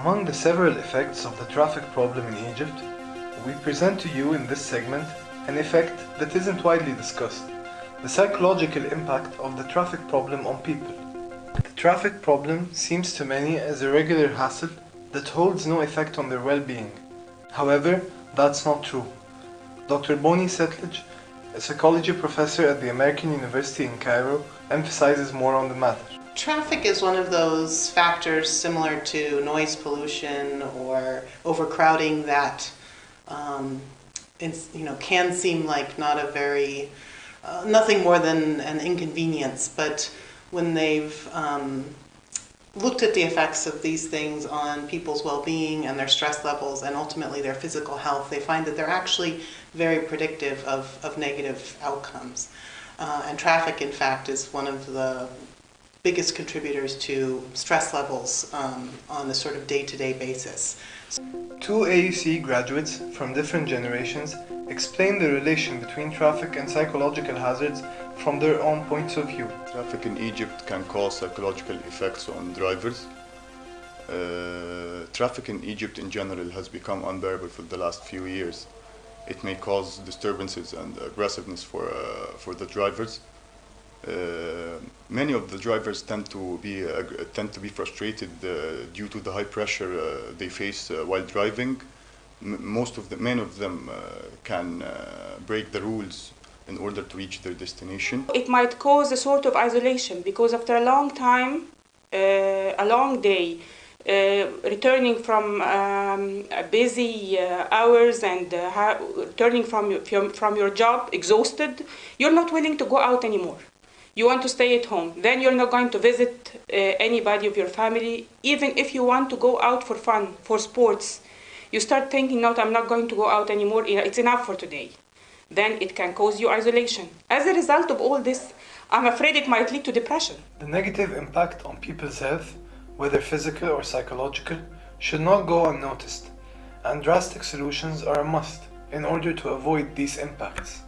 Among the several effects of the traffic problem in Egypt, we present to you in this segment an effect that isn't widely discussed: the psychological impact of the traffic problem on people. The traffic problem seems to many as a regular hassle that holds no effect on their well-being. However, that's not true. Dr. Boni Settlage, a psychology professor at the American University in Cairo, emphasizes more on the matter. Traffic is one of those factors similar to noise pollution or overcrowding that can seem like not a very nothing more than an inconvenience, but when they've looked at the effects of these things on people's well-being and their stress levels and ultimately their physical health, they find that they're actually very predictive of negative outcomes. And traffic, in fact, is one of the biggest contributors to stress levels on a sort of day-to-day basis. Two AUC graduates from different generations explain the relation between traffic and psychological hazards from their own points of view. Traffic in Egypt can cause psychological effects on drivers. Traffic in Egypt in general has become unbearable for the last few years. It may cause disturbances and aggressiveness for the drivers. Many of the drivers tend to be frustrated due to the high pressure they face while driving. Many of them can break the rules in order to reach their destination. It might cause a sort of isolation because after a long time, a long day, returning from busy hours and returning from your job exhausted, you're not willing to go out anymore. You want to stay at home. Then you're not going to visit anybody of your family. Even if you want to go out for fun, for sports, you start thinking, no, I'm not going to go out anymore. It's enough for today. Then it can cause you isolation. As a result of all this, I'm afraid it might lead to depression. The negative impact on people's health, whether physical or psychological, should not go unnoticed, and drastic solutions are a must in order to avoid these impacts.